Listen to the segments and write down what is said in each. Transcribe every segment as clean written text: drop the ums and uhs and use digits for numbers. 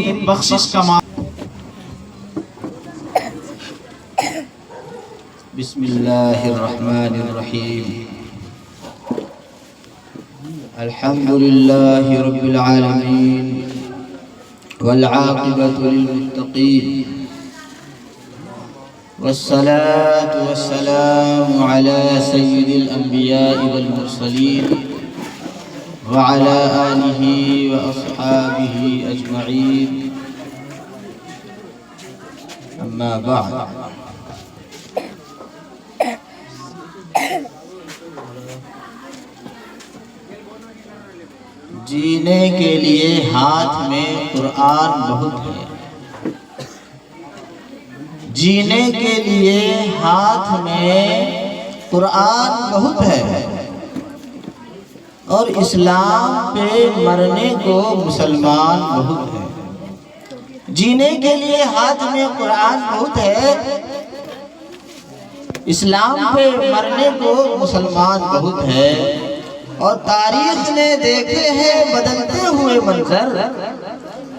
بہترین بخشش کا بسم اللہ الرحمن الرحیم الحمد للہ رب العالمین والعاقبۃ للمتقین والصلاة والسلام على سید الانبیاء والمرسلین وعلى آلہ واصحابہ اجمعین اما بعد۔ جینے کے لیے ہاتھ میں قرآن بہت ہے، جینے کے لیے ہاتھ میں قرآن بہت ہے، اور اسلام پہ مرنے کو مسلمان بہت ہے۔ جینے کے لیے ہاتھ میں قرآن بہت ہے، اسلام پہ مرنے کو مسلمان بہت ہے، اور تاریخ نے دیکھے ہیں بدلتے ہوئے منظر،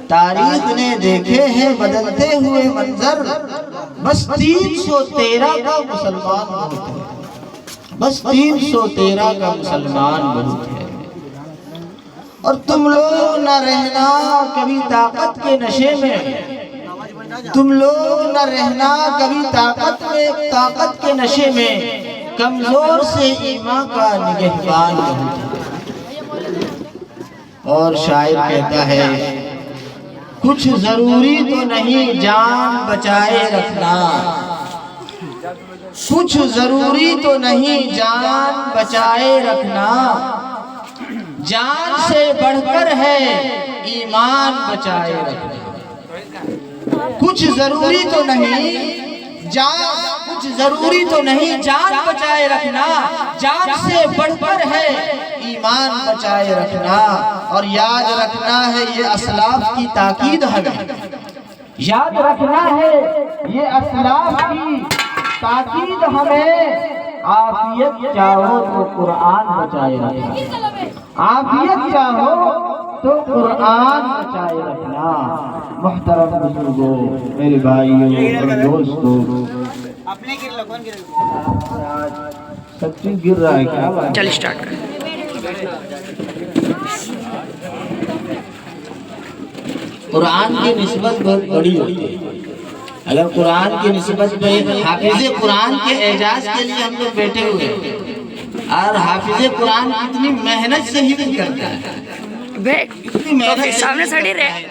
تاریخ نے دیکھے ہیں بدلتے ہوئے منظر، بس 313 کا مسلمان بہت ہے، بس 313 کا مسلمان بہت ہے۔ اور تم لوگ نہ رہنا کبھی طاقت کے نشے میں، تم لوگ نہ رہنا کبھی طاقت کے نشے میں، کمزور سے ایمان کا نگہبان بہت ہے۔ اور شاعر کہتا ہے کچھ ضروری تو نہیں جان بچائے رکھنا، کچھ ضروری تو نہیں جان بچائے رکھنا، جان سے بڑھ کر ہے ایمان بچائے رکھنا۔ کچھ ضروری تو نہیں کچھ ضروری تو نہیں جان بچائے رکھنا، جان سے بڑھ کر ہے ایمان بچائے رکھنا۔ اور یاد رکھنا ہے یہ اسلاف کی تاکید ہمیں، یاد رکھنا ہے یہ اسلاف کی تاکید ہمیں، عافیت چاہو تو قرآن بچائے رکھنا، عافیت چاہو تو قرآن بچائے رکھنا۔ محترم بزرگوں، میرے بھائیوں اور دوستوں، سب چیز گر رہا ہے کیا بات؟ چل سٹارٹ کر۔ قرآن کی نسبت بہت بڑی ہوتی ہے۔ اگر قرآن کی نسبت پہ حافظ قرآن کے اعجاز کے لیے ہم لوگ بیٹھے ہوئے ہیں، اور حافظ قرآن کتنی محنت سے حفظ کرتا ہے، سامنے سڑی رہے،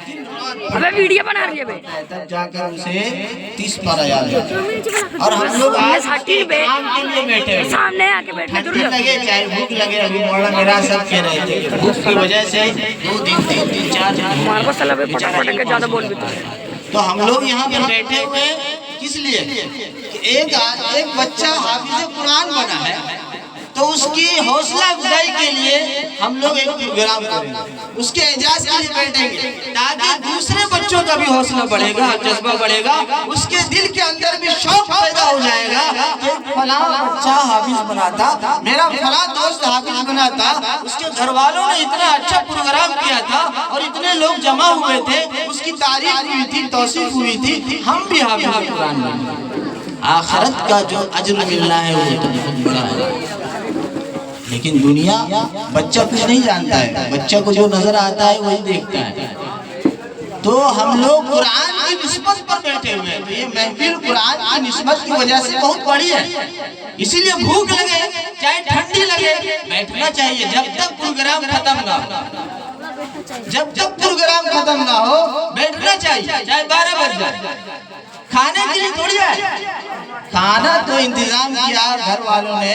ابے ویڈیو بنا رہی ہے بے، تب جا کر اسے 30 پارہ یاد ہے۔ اور ہم لوگ آج قرآن کے لیے بیٹھے ہوئے، سامنے آ کے بیٹھنے ٹھنڈی لگے چاہے بھوک لگے، ابھی مولانا میرا سب کہہ رہے تھے کہ بھوک کی وجہ سے 2 دن 3 دن 4 دن ہمارے کو صلاح پہ پٹک پٹک کے زیادہ بول بھی تو ہم لوگ یہاں پر بیٹھے ہوئے کس لیے کہ ایک بچہ حافظ قرآن بنا ہے، تو اس کی حوصلہ افزائی کے لیے ہم لوگ ایک پروگرام کریں گے، اس کے اعجاز کے لیے بیٹھیں گے، تاکہ دوسرے بچوں کا بھی حوصلہ بڑھے گا، جذبہ بڑھے گا، اس کے دل کے اندر بھی شوق پیدا ہو جائے گا کہ فلاں بچہ حافظ بنا تھا، میرا فلاں دوست حافظ بنا تھا، اس کے گھر والوں نے اتنا اچھا پروگرام کیا تھا اور اتنے لوگ جمع ہوئے تھے، اس کی تعریف ہوئی تھی، توصیف ہوئی تھی، ہم بھی حافظ قرآن بنے۔ آخرت کا جو اجر ملنا ہے وہ تو بہت بڑا ہے۔ لیکن دنیا بچہ کچھ نہیں جانتا ہے، بچہ کو جو نظر آتا ہے وہی دیکھتا ہے۔ تو ہم لوگ قرآن کی نسبت پر بیٹھے ہوئے ہیں، تو یہ محفل قرآن کی نسبت کی وجہ سے بہت بڑی ہے، اسی لیے بھوک لگے چاہے ٹھنڈی لگے بیٹھنا چاہیے جب تک پروگرام ختم نہ ہو، جب تک پروگرام ختم نہ ہو بیٹھنا چاہیے، چاہے 12 بج جائے۔ کھانے کے لیے تھوڑی ہے، کھانا تو انتظام کیا گھر والوں نے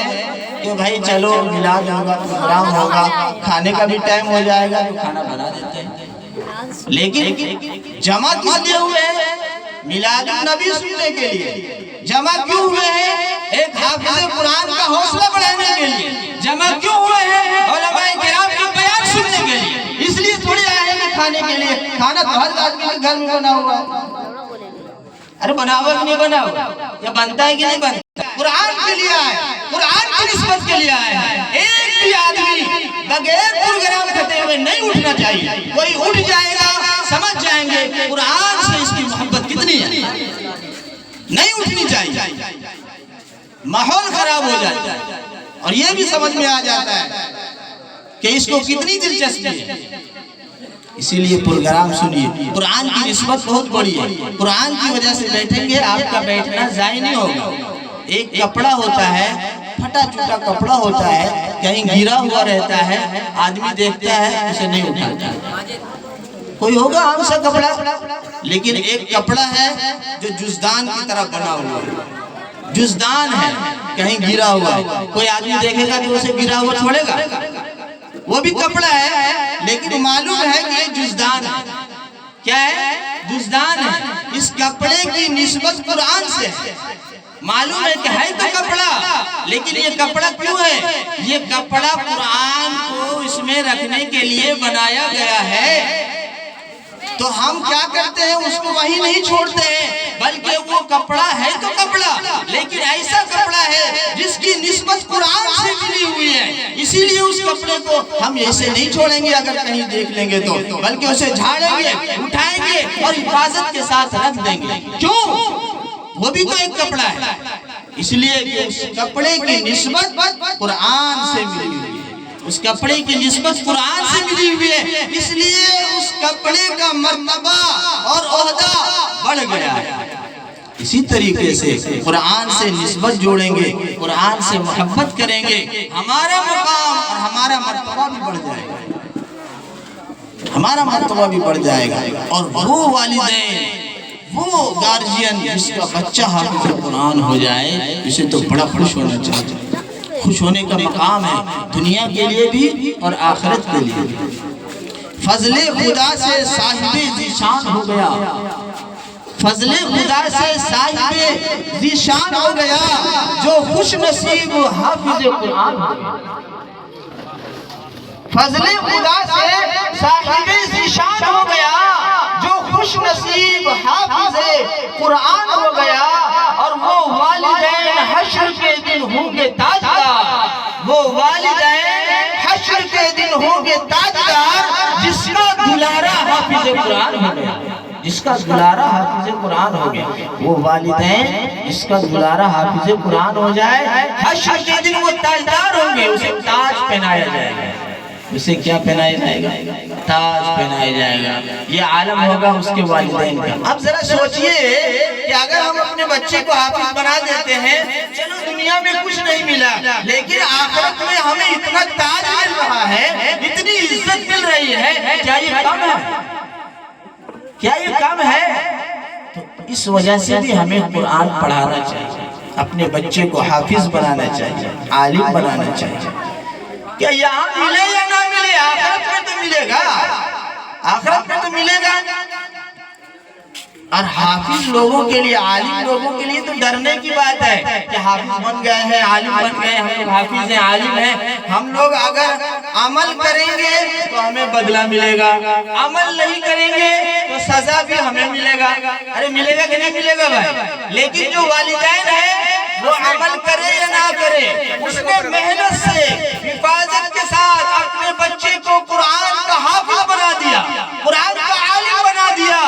کہ بھائی چلو میلاد ہوگا، پروگرام ہوگا، کھانے کا بھی ٹائم ہو جائے گا تو کھانا بنا دیتے ہیں۔ لیکن جمع کس لیے ہوئے ہیں؟ میلاد النبی سننے کے لیے جمع کیوں ہوئے ہیں؟ ایک حافظ قرآن کا حوصلہ بڑھانے کے لیے جمع کیوں ہوئے ہیں؟ علماء کرام کا بیان سننے کے لیے، اس لیے تھوڑی آئے ہیں کھانے کے لیے۔ کھانا تو ہر آدمی کے گھر میں بنا ہوا ہے، ارے بنا ہوا کہ نہیں بنا ہوا، یا بنتا ہے کہ نہیں بنتا؟ قرآن کے لیے آئے، قرآن کی نسبت کے لیے آئے ہیں۔ ایک بھی آدمی بغیر پروگرام کرتے ہوئے نہیں اٹھنا چاہیے، کوئی اٹھ جائے گا سمجھ جائیں گے قرآن سے اس کی محبت کتنی ہے. نہیں اٹھنی چاہیے، ماحول خراب ہو جاتا ہے. اور یہ بھی سمجھ میں آ جاتا ہے کہ اس کو کتنی دلچسپی ہے. اسی لیے پروگرام سنیے. قرآن کی نسبت بہت بڑی ہے. قرآن کی وجہ سے بیٹھیں گے، آپ کا بیٹھنا ضائع نہیں ہوگا. ایک کپڑا ہوتا ہے، پھٹا چوٹا کپڑا ہوتا ہے، کہیں گرا ہوا رہتا ہے، آدمی دیکھتا ہے اسے نہیں اٹھاتا. کوئی ہوگا عام سا کپڑا، لیکن ایک کپڑا ہے جو جزدان کی طرح بنا ہوا ہے، جزدان ہے، کہیں گرا ہوا ہے، کوئی آدمی دیکھے گا تو اسے گرا ہوا چھوڑے گا؟ وہ بھی کپڑا ہے لیکن معلوم ہے کہ یہ جزدان ہے. کیا ہے؟ جزدان ہے. اس کپڑے کی نسبت قرآن سے ہے. معلوم ہے کہ ہے تو کپڑا، لیکن یہ کپڑا کیوں ہے؟ یہ کپڑا قرآن کو اس میں رکھنے کے لیے بنایا گیا ہے. تو ہم کیا کرتے ہیں؟ اس کو وہیں نہیں چھوڑتے ہیں، بلکہ وہ کپڑا ہے تو کپڑا، لیکن ایسا کپڑا ہے جس کی نسبت قرآن سے ملی ہوئی ہے. اسی لیے اس کپڑے کو ہم ایسے نہیں چھوڑیں گے اگر کہیں دیکھ لیں گے تو، بلکہ اسے جھاڑیں گے، اٹھائیں گے اور حفاظت کے ساتھ رکھ دیں گے. کیوں؟ وہ بھی تو ایک کپڑا ہے. اس لیے کہ اس کپڑے کی نسبت قرآن سے ملی ہوئی ہے، اس کپڑے کی نسبت قرآن سے ملی ہوئی ہے. اس لیے اس کپڑے کا مرتبہ اور عہدہ بڑھ گیا ہے. اسی طریقے سے قرآن سے نسبت جوڑیں گے، قرآن سے محبت کریں گے، ہمارا مقام اور ہمارا مرتبہ بھی بڑھ جائے گا، ہمارا مرتبہ بھی بڑھ جائے گا. اور وہ والدین، وہ گارجین جس کا بچہ حافظ قرآن ہو جائے، اسے تو بڑا خوش ہونا چاہیے. خوش ہونے کا مقام ہے، دنیا کے لیے بھی اور آخرت کے لیے بھی. فضل خدا سے صاحب ذیشان ہو گیا، فضل خدا سے صاحب ذیشان ہو گیا، جو خوش نصیب حافظ قرآن ہو گیا. فضل خدا سے صاحب ذیشان ہو گیا، جو خوش نصیب حافظ قرآن ہو گیا. اور وہ والدین حشر کے دن ہوں گے تاجدار، وہ والدین حشر کے دن ہوں گے تاجدار، جس کا دلارا حافظ قرآن ہو گیا، جس کا دلارا حافظ قرآن ہو گیا. وہ والدین جس کا دلارا حافظ قرآن ہو جائے، حشر کے دن وہ تاجدار ہوں گے. اسے تاج پہنایا جائے گا. اسے کیا پہنایا جائے گا؟ تاج پہنایا جائے گا. یہ عالم ہوگا اس کے والدین کا. اب ذرا سوچئے کہ اگر ہم اپنے بچے کو حافظ بنا دیتے ہیں، چلو دنیا میں کچھ نہیں ملا، لیکن آخرت میں ہمیں اتنا تاج مل رہا ہے، اتنی عزت مل رہی ہے، کیا یہ کم ہے؟ کیا یہ کم ہے؟ تو اس وجہ سے بھی ہمیں قرآن پڑھانا چاہیے، اپنے بچے کو حافظ بنانا چاہیے، عالم بنانا چاہیے. کیا یہاں ملے یا نہ ملے، آخرت میں تو ملے گا، آخرت میں تو ملے گا. اور حافظ لوگوں کے لیے، عالم لوگوں کے لیے تو ڈرنے کی بات ہے کہ حافظ بن گئے ہیں، عالم بن گئے ہیں، ہم لوگ حافظ ہیں، عالم ہیں، ہم لوگ اگر عمل کریں گے تو ہمیں بدلہ ملے گا، عمل نہیں کریں گے تو سزا بھی ہمیں ملے گا. ارے ملے گا کہ نہیں ملے گا بھائی؟ لیکن جو والدین ہیں وہ عمل کرے یا نہ کرے، اس نے محنت سے حفاظت کے ساتھ اپنے بچے کو قرآن کا حافظ بنا دیا، قرآن کا عالم بنا دیا،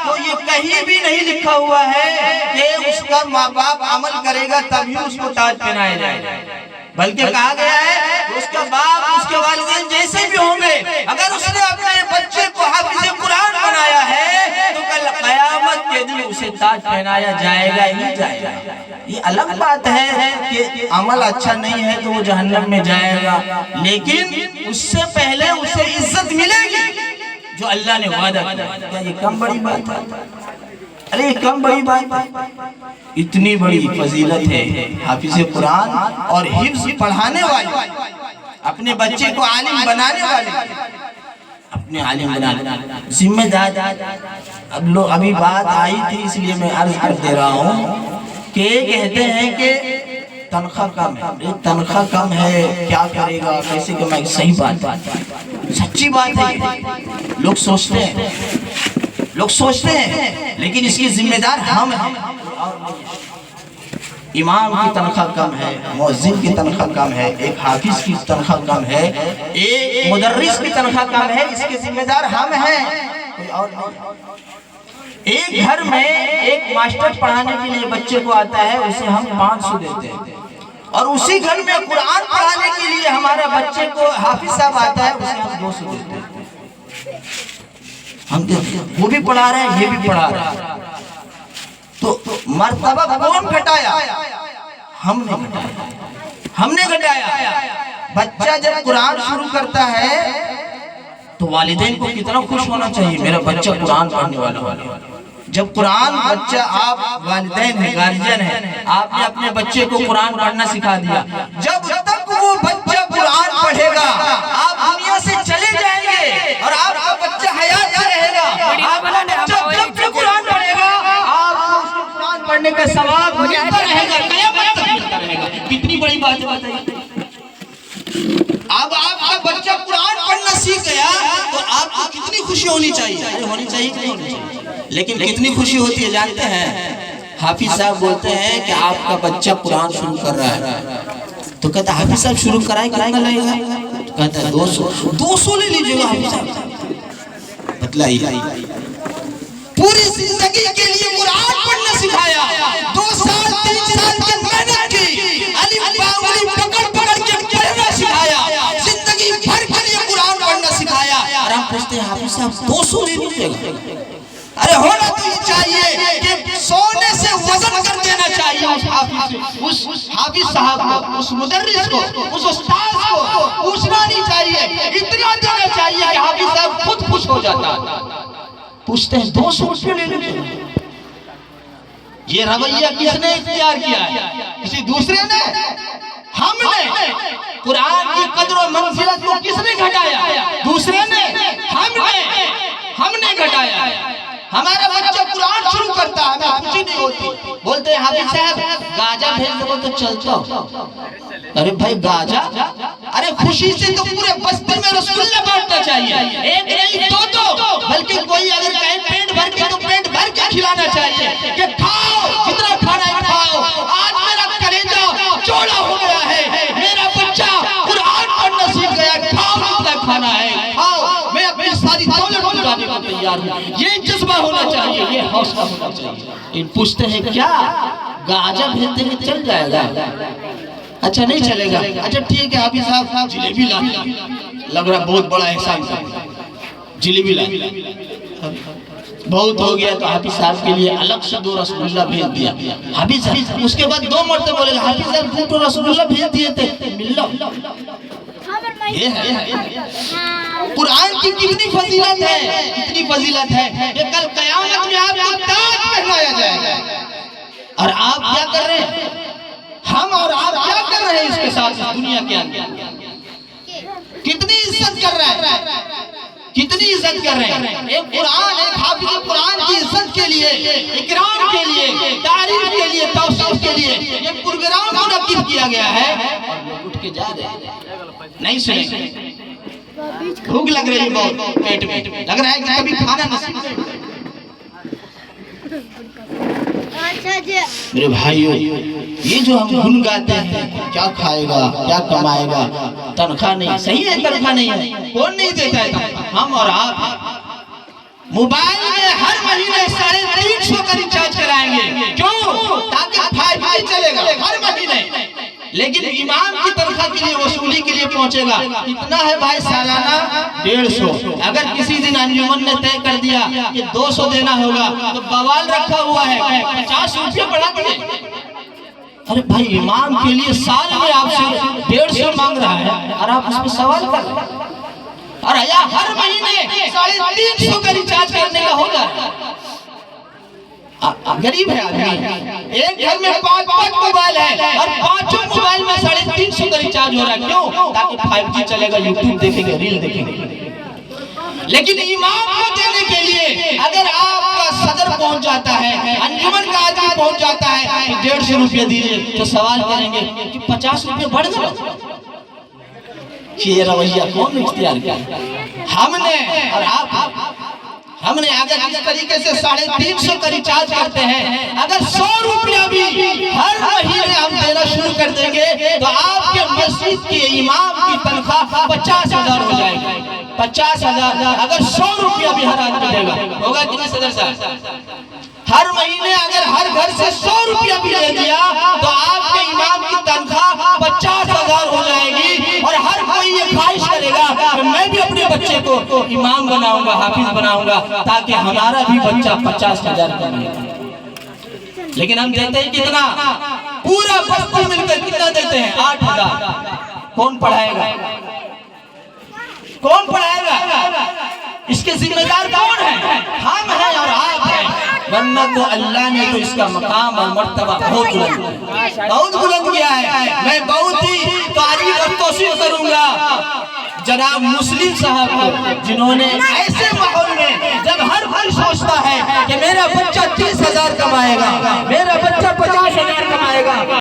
تو یہ کہیں بھی نہیں لکھا ہوا ہے کہ اس کا ماں باپ عمل کرے گا تبھی اس کو تاج پہنایا جائے گا. بلکہ کہا گیا ہے کہ اس کا باپ، اس کے والدین جیسے بھی ہوں گے، اگر اس نے اپنے بچے کو حافظ قرآن بنایا ہے تو کل قیامت کے دن اسے تاج پہنایا جائے گا ہی جائے گا. یہ الگ بات ہے کہ عمل اچھا نہیں ہے تو وہ جہنم میں جائے گا، لیکن اس سے پہلے اسے عزت ملے گی جو اللہ نے وعدہ کیا. کیا یہ کم بڑی بات ہے؟ ارے یہ کم بڑی بات ہے؟ اتنی بڑی فضیلت ہے حافظ قرآن اور حفظ پڑھانے والے، اپنے بچے کو عالم بنانے والے، اپنے عالم بنانے ذمہ دار. ابھی بات آئی تھی اس لیے میں عرض کر دے رہا ہوں کہ کہتے ہیں کہ تنخواہ کم ہے، تنخواہ کم ہے، کیا کرے گا، کیسے کمائے گا. صحیح بات ہے، سچی بات ہے. لوگ سوچتے ہیں، لوگ سوچتے ہیں، لیکن اس کی ذمہ دار ہم ہیں. امام کی تنخواہ کم ہے، مؤذن کی تنخواہ کم ہے، ایک حافظ کی تنخواہ کم ہے، ایک مدرس کی تنخواہ کم ہے، اس کے ذمہ دار ہم ہیں. کوئی اور ایک گھر میں ایک ماسٹر پڑھانے کے لیے بچے کو آتا ہے، اسے ہم 500 دیتے ہیں، اور اسی گھر میں قرآن پڑھانے کے لیے ہمارا بچے کو حافظ صاحب آتا ہے، اسے ہم 200 دیتے ہیں۔ ہم وہ بھی پڑھا رہے ہیں، یہ بھی پڑھا رہے ہیں، تو مرتبہ کون گھٹایا؟ ہم نے گھٹایا، ہم نے گھٹایا۔ بچہ جب قرآن شروع کرتا ہے تو والدین کو کتنا خوش ہونا چاہیے، میرا بچہ قرآن پڑھنے والا ہے۔ جب قرآن بچہ، آپ والدین ہیں، گارجین ہیں، آپ نے اپنے بچے کو قرآن پڑھنا سکھا دیا، جب تک وہ بچہ قرآن پڑھے گا آپ دنیا سے چلے جائیں گے، اور آپ کا بچہ حیات میں رہے گا۔ آپ کا بچہ جب تک قرآن پڑھے گا آپ کو اس کو قرآن پڑھنے کا ثواب ملتا رہے گا، قیامت تک ملتا رہے گا۔ کتنی بڑی بات ہے بتائیے۔ اب آپ کا بچہ قرآن پڑھنا سیکھ گیا تو آپ کو کتنی خوشی ہونی چاہیے، ہونی چاہیے کہ نہیں ہونی چاہیے؟ لیکن کتنی خوشی ہوتی ہے جانتے ہیں؟ حافظ صاحب بولتے ہیں کہ آپ کا بچہ قرآن شروع کر رہا ہے، تو کہتا ہے حافظ صاحب شروع کرائے کتنا لگے گا؟ تو کہتا ہے 200 لے لیجئے گا حافظ صاحب۔ بتلائیے، پوری زندگی کے لیے قرآن پڑھنا سکھایا، 2 سال 3 سال کی محنت کی، الف با پکڑ پکڑ کے پڑھنا سکھایا، زندگی بھر کے لیے قرآن پڑھنا سکھایا، اور ہم پوچھتے ہیں حافظ صاحب 200 لے لیجئے گا۔ ارے ہونا تو یہ چاہیے کہ سونے سے وزن کر دینا چاہیے اس حافظ صاحب کو، اس مدرس کو، اس استاذ کو پوچھنا نہیں چاہیے، اتنا دینا چاہیے کہ حافظ صاحب خود خوش ہو جاتا۔ پوچھتے ہیں 200 روپے لے لیجئے۔ یہ رویہ کس نے اختیار کیا ہے؟ کسی دوسرے نے؟ ہم نے۔ قرآن کی قدر و منزلت کو کس نے گھٹایا؟ دوسرے نے؟ ہم نے گھٹایا۔ ہمارا بچہ قرآن شروع کرتا ہے، ہمیں خوشی نہیں ہوتی، بولتے ہیں حافظ صاحب گاجا بھیج دو تو چلتا ہو۔ ارے بھائی گاجا، ارے خوشی سے تو پورے بستے میں رسگلہ بانٹنا چاہیے، ایک نہیں دو، بلکہ کوئی اگر کہیں پیٹ بھر کے تو پیٹ بھر کے کھلانا چاہیے کہ کھاؤ جتنا کھانا ہے کھاؤ۔ آج میرا کلیجہ چوڑا ہو گیا ہے، میرا بچہ قرآن پڑھنا سیکھ گیا، کھاؤ جتنا کھانا ہے کھاؤ، میں اپنی ساری دولت اٹھانے کو تیار ہوں۔ یہ جذبہ ہونا چاہیے، یہ حوصلہ ہونا چاہیے۔ ان پوچھتے ہیں کیا گاجا بھیجتے ہیں چل جائے گا؟ اچھا نہیں چلے گا، اچھا ٹھیک ہے حافظ صاحب جلیبی لا، لگ رہا بہت بڑا احسان ہے، جلیبی لا۔ بہت ہو گیا تو حافظ صاحب کے لیے الگ سے 2 رسگلہ بھیج دیا۔ حافظ صاحب اس کے بعد 2 مرتبہ بولے گا حافظ صاحب 2 رسگلہ بھیج دیے تھے، مل لو۔ یہ ہے قرآن کی کتنی فضیلت ہے، کتنی فضیلت ہے کہ کل قیامت میں آپ کو تاج پہنایا جائے گا، اور آپ کیا کر رہے ہیں؟ ہم اور آپ کیا کر رہے ہیں اس کے ساتھ دنیا کے اندر؟ کتنی عزت کر رہے ہیں، کتنی عزت کر رہے ہیں؟ ایک قرآن، ایک حافظ قرآن کی عزت کے لیے، اکرام کے لیے، تعریف کے لیے، توصیف کے لیے یہ پروگرام منعقد کیا گیا ہے، اور لوگ اٹھ کے جا رہے ہیں۔ نہیں سنیں، بھوک لگ رہی ہے بہت پیٹ میں، لگ رہا ہے کہ کبھی کھانا نصیب نہیں۔ میرے بھائیو، یہ جو ہم گن گاتے ہیں کیا کھائے گا، کیا کمائے گا، تنخواہ نہیں، صحیح ہے تنخواہ نہیں ہے، کون نہیں دیتا ہے تنخواہ؟ ہم اور آپ موبائل میں ہر مہینے 350 کا ریچارج کرائیں گے، کیوں؟ تاکہ 5G چلے گا ہر مہینے، لیکن امام کی تنخواہ کے لیے وصولی کے لیے پہنچے گا کتنا ہے بھائی؟ سالانہ 150۔ اگر کسی دن انجمن نے طے کر دیا کہ 200 دینا ہوگا تو بوال رکھا ہوا ہے 50 روپے بڑھا دیں۔ ارے بھائی امام کے لیے سال میں آپ سے 150 مانگ رہا ہے اور آپ اس میں سوال کر رہے ہیں، اور ہر مہینے 350 کا ریچارج کرنے کا ہوگا۔ غریب ہے آدمی، ایک گھر میں 5 موبائل ہے اور 5 موبائل میں 350 کا ریچارج ہو رہا ہے، کیوں؟ تاکہ 5G چلے گا، یوٹیوب دیکھیں گے، ریل دیکھیں گے۔ لیکن امام کو دینے کے لیے اگر آپ کا صدر پہنچ جاتا ہے، انجمن کا آدمی پہنچ جاتا ہے کہ 150 روپے دیجئے، تو سوال کریں گے کہ 50 روپے بڑھ گئے۔ یہ رویہ کون اختیار کیا؟ ہم نے اور آپ۔ ہم نے اگر اس طریقے سے 350 کا ریچارج کرتے ہیں، اگر 100 روپیہ بھی ہر مہینے ہم دینا شروع کر دیں گے تو آپ کے مسجد کے امام کی تنخواہ 50,000 ہو جائے گی۔ 50,000 اگر 100 روپیہ بھی ہر آدمی دے گا، ہوگا کہ نہیں صدر صاحب؟ ہر مہینے اگر ہر گھر سے 100 روپیہ بھی دے دیا تو آپ کے امام کی تنخواہ 50,000 ہو جائے گی، اور ہر کوئی یہ خواہش کرے گا کہ میں بھی اپنے بچے کو امام بناؤں گا، حافظ بناؤں گا، تاکہ ہمارا بھی بچہ 50,000 کمائے۔ لیکن ہم دیتے ہیں کتنا؟ پورا بستی مل کر کتنا دیتے ہیں؟ 8,000۔ کون پڑھائے گا؟ کون پڑھائے گا؟ اس کے ذمہ دار کون ہے؟ ہم ہیں اور آپ ہیں، ورنہ تو اللہ نے تو اس کا مقام اور مرتبہ بہت بلند کیا ہے۔ میں بہت ہی تعریف اور توصیف کروں گا جناب مسلم صاحب کو، جنہوں نے ایسے ماحول میں جب ہر کوئی سوچتا ہے کہ میرا بچہ 30,000 کمائے گا، میرا بچہ 50,000 کمائے گا،